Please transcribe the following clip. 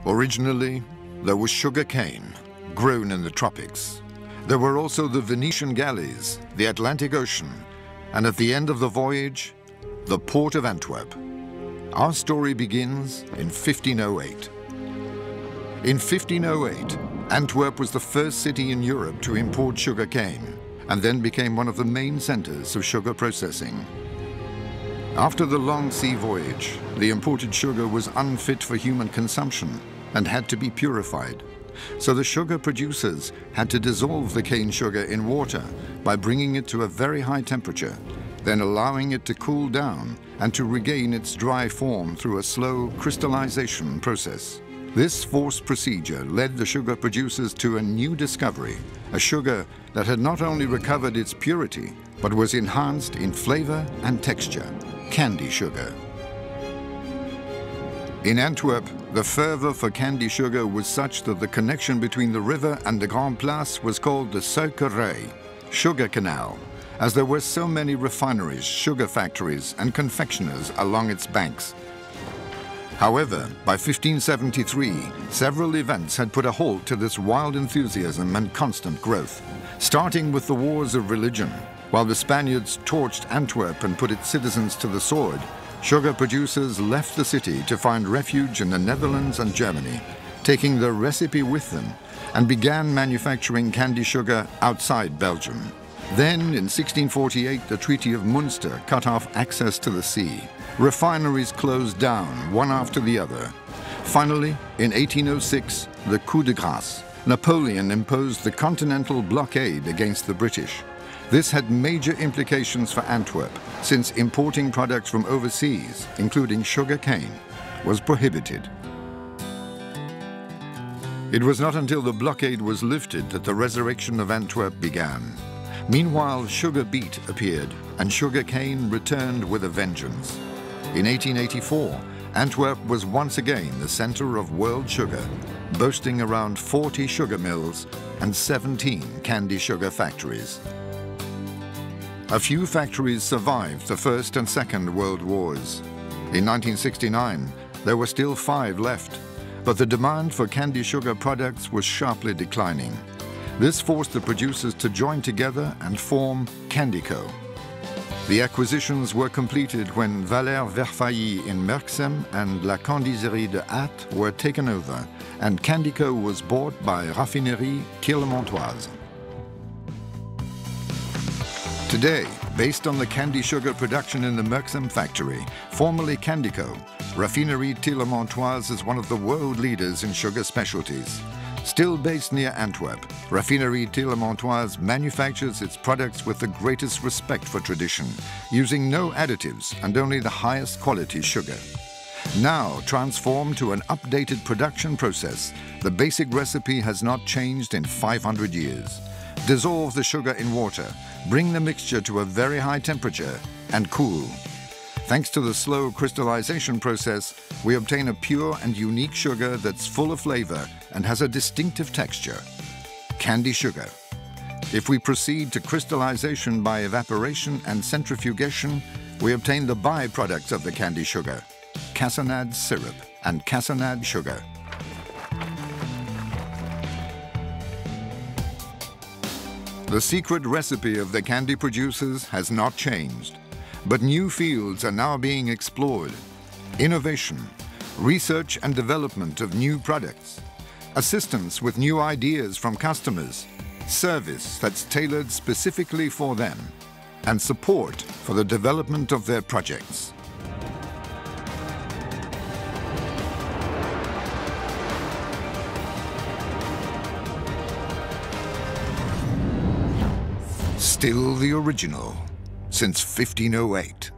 Originally, there was sugar cane, grown in the tropics. There were also the Venetian galleys, the Atlantic Ocean, and at the end of the voyage, the port of Antwerp. Our story begins in 1508. In 1508, Antwerp was the first city in Europe to import sugar cane, and then became one of the main centers of sugar processing. After the long sea voyage, the imported sugar was unfit for human consumption and had to be purified. So the sugar producers had to dissolve the cane sugar in water by bringing it to a very high temperature, then allowing it to cool down and to regain its dry form through a slow crystallization process. This forced procedure led the sugar producers to a new discovery, a sugar that had not only recovered its purity, but was enhanced in flavor and texture, candy sugar. In Antwerp, the fervor for candy sugar was such that the connection between the river and the Grand Place was called the Suikerraffinaderij, sugar canal, as there were so many refineries, sugar factories and confectioners along its banks. However, by 1573, several events had put a halt to this wild enthusiasm and constant growth, starting with the wars of religion. While the Spaniards torched Antwerp and put its citizens to the sword, sugar producers left the city to find refuge in the Netherlands and Germany, taking their recipe with them, and began manufacturing candy sugar outside Belgium. Then, in 1648, the Treaty of Münster cut off access to the sea. Refineries closed down, one after the other. Finally, in 1806, the coup de grâce, Napoleon imposed the continental blockade against the British. This had major implications for Antwerp, since importing products from overseas, including sugar cane, was prohibited. It was not until the blockade was lifted that the resurrection of Antwerp began. Meanwhile, sugar beet appeared, and sugar cane returned with a vengeance. In 1884, Antwerp was once again the center of world sugar, boasting around 40 sugar mills and 17 candy sugar factories. A few factories survived the First and Second World Wars. In 1969, there were still 5 left, but the demand for candy sugar products was sharply declining. This forced the producers to join together and form Candico. The acquisitions were completed when Valère Verfaillie in Merksem and La Condiserie de Hâte were taken over, and Candico was bought by Raffinerie Tillemontoise. Today, based on the candy sugar production in the Merksem factory, formerly Candico, Raffinerie Tillemontoise is one of the world leaders in sugar specialties. Still based near Antwerp, Raffinerie Tillemontoise manufactures its products with the greatest respect for tradition, using no additives and only the highest quality sugar. Now transformed to an updated production process, the basic recipe has not changed in 500 years. Dissolve the sugar in water, bring the mixture to a very high temperature, and cool. Thanks to the slow crystallization process, we obtain a pure and unique sugar that's full of flavor and has a distinctive texture. Candy sugar. If we proceed to crystallization by evaporation and centrifugation, we obtain the byproducts of the candy sugar, cassonade syrup and cassonade sugar. The secret recipe of the candy producers has not changed, but new fields are now being explored. Innovation, research and development of new products, assistance with new ideas from customers, service that's tailored specifically for them, and support for the development of their projects. Still the original, since 1508.